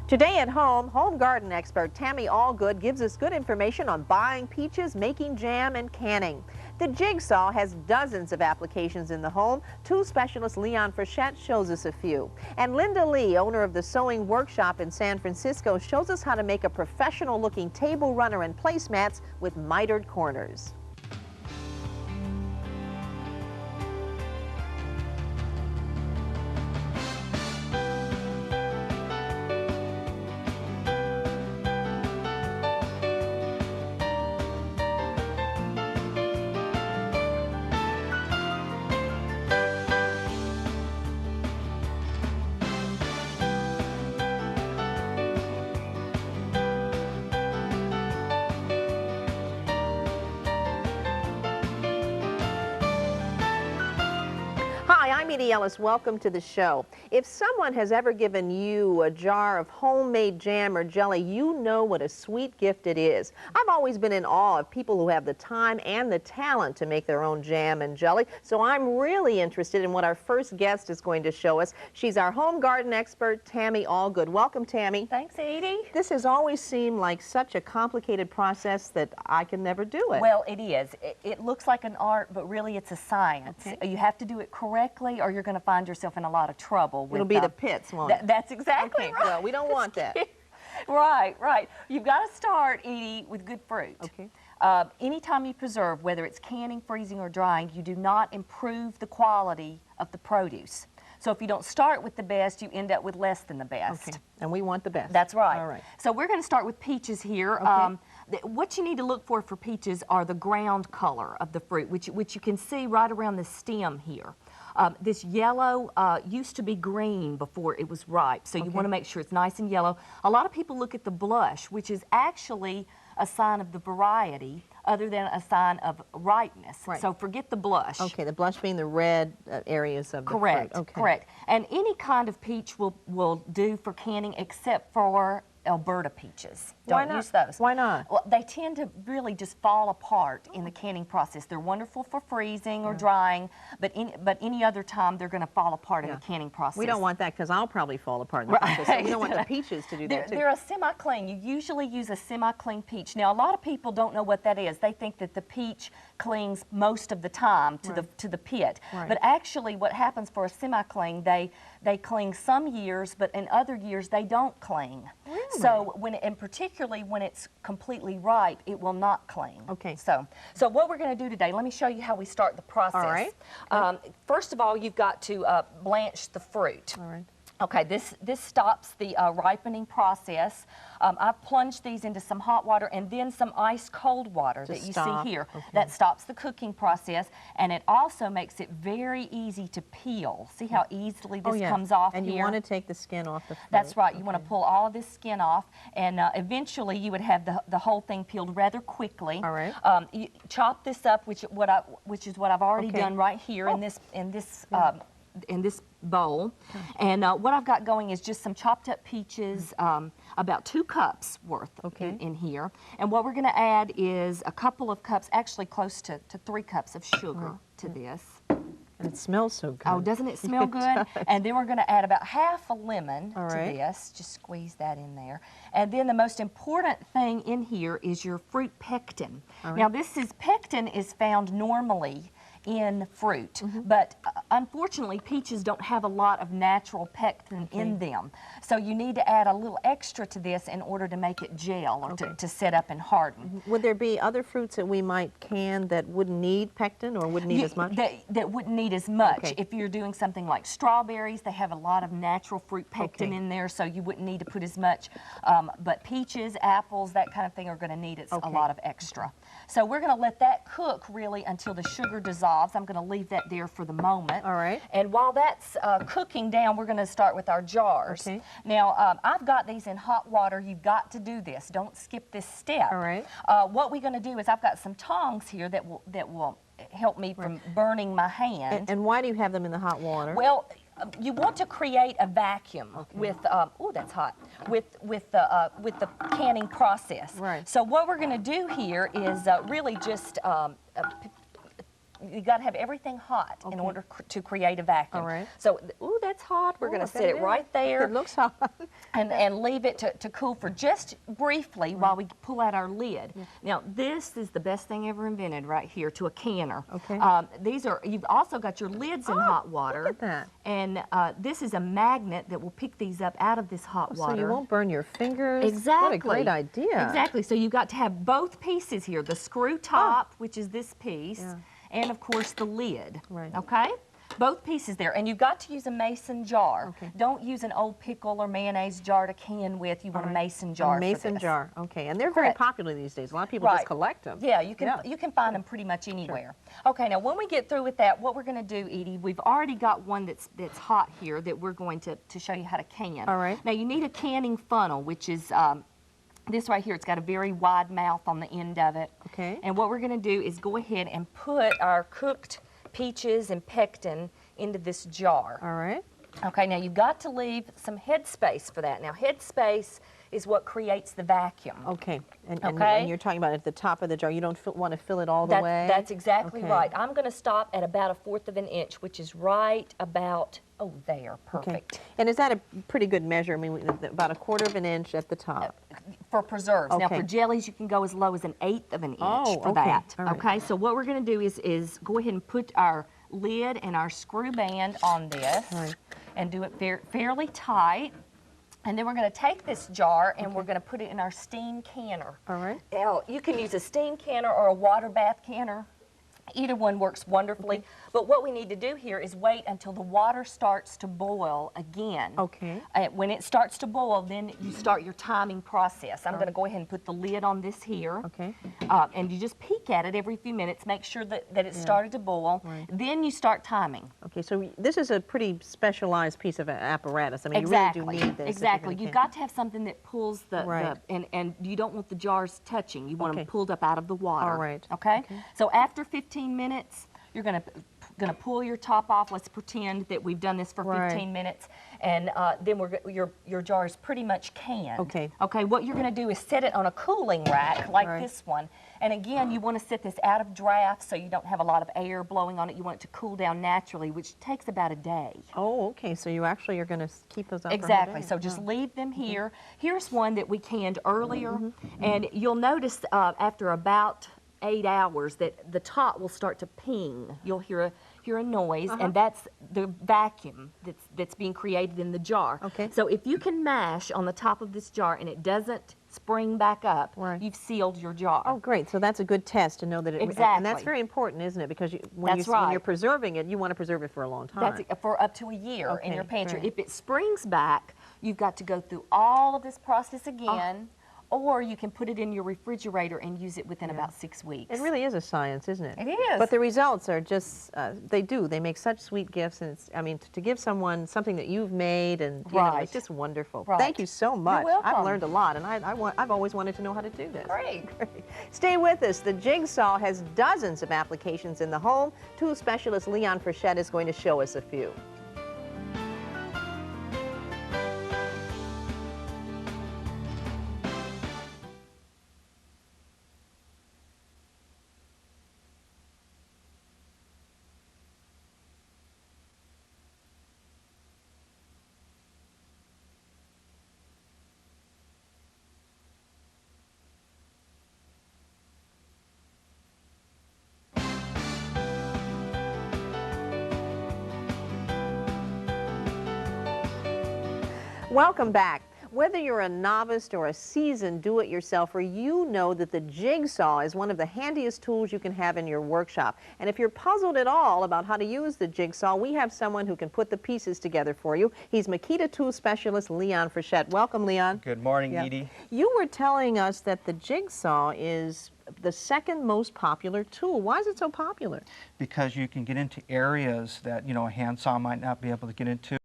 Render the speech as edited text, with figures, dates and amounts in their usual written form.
Today at home garden expert Tammy Algood gives us good information on buying peaches, making jam, and canning. The jigsaw has dozens of applications in the home. Tool specialist Leon Frechette shows us a few. And Linda Lee, owner of the Sewing Workshop in San Francisco, shows us how to make a professional-looking table runner and placemats with mitered corners. Hi, I'm Edye Ellis. Welcome to the show. If someone has ever given you a jar of homemade jam or jelly, you know what a sweet gift it is. I've always been in awe of people who have the time and the talent to make their own jam and jelly, so I'm really interested in what our first guest is going to show us. She's our home garden expert, Tammy Algood. Welcome, Tammy. Thanks, Edye. This has always seemed like such a complicated process that I can never do it. Well, it is. It looks like an art, but really it's a science. Okay. You have to do it correctly or you're going to find yourself in a lot of trouble. With, It'll be the pits, won't it? That's exactly okay, right. Well, we don't want that. Right. You've got to start, Edye, with good fruit. Okay. Anytime you preserve, whether it's canning, freezing, or drying, you do not improve the quality of the produce. So if you don't start with the best, you end up with less than the best. Okay. And we want the best. That's right. All right. So we're going to start with peaches here. Okay. What you need to look for peaches are the ground color of the fruit, which you can see right around the stem here. This yellow used to be green before it was ripe, so you want to make sure it's nice and yellow. A lot of people look at the blush, which is actually a sign of the variety other than a sign of ripeness. Right. So forget the blush. Okay, the blush being the red areas of the Correct, fruit. Okay. correct. And any kind of peach will do for canning except for Alberta peaches. Don't use those. Why not? Well, they tend to really just fall apart in the canning process. They're wonderful for freezing or drying, but any other time they're going to fall apart in the canning process. We don't want that because I'll probably fall apart in the process. So we don't want the peaches to do that too. They're a semi-clean. You usually use a semi-clean peach. Now, a lot of people don't know what that is. They think that the peach clings most of the time to the pit. Right. But actually, what happens for a semi-clean, they cling some years, but in other years they don't cling. Really? So and particularly when it's completely ripe, it will not cling. Okay. So what we're going to do today, let me show you how we start the process. All right. First of all, you've got to blanch the fruit. All right. Okay, this stops the ripening process. I've plunged these into some hot water and then some ice cold water that you see here. Okay. That stops the cooking process, and it also makes it very easy to peel. See how easily this comes off and here? you want to take the skin off the fruit. That's right. You want to pull all of this skin off, and eventually you would have the whole thing peeled rather quickly. All right. You chop this up, which is what I've already done right here in this bowl. And what I've got going is just some chopped up peaches, about 2 cups worth in here. And what we're going to add is a couple of cups, actually close to 3 cups of sugar to this. And it smells so good. Oh, doesn't it smell good? And then we're going to add about half a lemon to this. Just squeeze that in there. And then the most important thing in here is your fruit pectin. Now pectin is found normally in fruit, but unfortunately peaches don't have a lot of natural pectin in them. So you need to add a little extra to this in order to make it gel or to set up and harden. Would there be other fruits that we might can that wouldn't need pectin or wouldn't need as much? That wouldn't need as much. If you're doing something like strawberries, they have a lot of natural fruit pectin in there, so you wouldn't need to put as much. But peaches, apples, that kind of thing are going to need a lot of extra. So we're going to let that cook really until the sugar dissolves. I'm going to leave that there for the moment. All right. And while that's cooking down, we're going to start with our jars. Okay. Now, I've got these in hot water. You've got to do this. Don't skip this step. All right. What we're going to do is I've got some tongs here that will help me from burning my hand. And why do you have them in the hot water? Well, you want to create a vacuum with oh, that's hot, with the canning process. Right. So what we're going to do here is really just you got to have everything hot in order to create a vacuum. All right. So, ooh, that's hot. We're going to set it right there. It looks hot. and leave it to cool for just briefly while we pull out our lid. Yeah. Now, this is the best thing ever invented right here, to a canner. Okay. You've also got your lids in hot water. Look at that. And this is a magnet that will pick these up out of this hot water. So you won't burn your fingers. Exactly. What a great idea. Exactly. So you've got to have both pieces here, the screw top, which is this piece, and of course the lid. Right. Okay? Both pieces there. And you've got to use a mason jar. Okay. Don't use an old pickle or mayonnaise jar to can with. You want a mason jar. A mason jar. Okay. And they're very popular these days. A lot of people just collect them. Yeah, you can find them pretty much anywhere. Sure. Okay, now when we get through with that, what we're going to do, Edye, we've already got one that's hot here that we're going to show you how to can. All right. Now you need a canning funnel, which is this right here. It's got a very wide mouth on the end of it. Okay. And what we're going to do is go ahead and put our cooked peaches and pectin into this jar. All right. Okay, now you've got to leave some head space for that. Now, head space is what creates the vacuum. Okay. And you're talking about at the top of the jar. You don't want to fill it all the way? That's exactly right. I'm going to stop at about 1/4 of an inch, which is right about, oh, there. Perfect. Okay. And is that a pretty good measure? I mean, about 1/4 of an inch at the top. For preserves. Okay. Now, for jellies, you can go as low as 1/8 of an inch for that. All right. Okay, so what we're going to do is go ahead and put our lid and our screw band on this and do it fairly tight. And then we're going to take this jar and we're going to put it in our steam canner. All right. Now, you can use a steam canner or a water bath canner. Either one works wonderfully. But what we need to do here is wait until the water starts to boil again. Okay. When it starts to boil, then you start your timing process. I'm going to go ahead and put the lid on this here. Okay. And you just peek at it every few minutes, make sure that it started to boil. Right. Then you start timing. Okay, so this is a pretty specialized piece of apparatus. I mean, you really do need this. Exactly. You've got to have something that pulls and you don't want the jars touching. You want them pulled up out of the water. All right. Okay? So after 15 minutes, you're going to pull your top off. Let's pretend that we've done this for 15 minutes, and then your jar is pretty much canned. Okay. Okay. What you're going to do is set it on a cooling rack like this one, and again, you want to set this out of draft so you don't have a lot of air blowing on it. You want it to cool down naturally, which takes about a day. Oh, okay. So you actually are going to keep those up. Exactly. So just leave them here. Here's one that we canned earlier, and you'll notice after about 8 hours that the top will start to ping. You'll hear a noise, and that's the vacuum that's being created in the jar. Okay. So if you can mash on the top of this jar and it doesn't spring back up, you've sealed your jar. Oh, great. So that's a good test to know that it... Exactly. And that's very important, isn't it? Because when you're preserving it, you want to preserve it for a long time. That's for up to a year in your pantry. If it springs back, you've got to go through all of this process again. Or you can put it in your refrigerator and use it within about 6 weeks. It really is a science, isn't it? It is. But the results are just, they make such sweet gifts. And it's, I mean, to give someone something that you've made, and you know, it's just wonderful. Thank you so much. You're welcome. I've learned a lot, and I've always wanted to know how to do this. Great. Stay with us. The Jigsaw has dozens of applications in the home. Tool specialist Leon Frechette is going to show us a few. Welcome back. Whether you're a novice or a seasoned do-it-yourselfer, you know that the Jigsaw is one of the handiest tools you can have in your workshop. And if you're puzzled at all about how to use the Jigsaw, we have someone who can put the pieces together for you. He's Makita tool specialist Leon Frechette. Welcome, Leon. Good morning, Edye. You were telling us that the Jigsaw is the second most popular tool. Why is it so popular? Because you can get into areas that, you know, a handsaw might not be able to get into.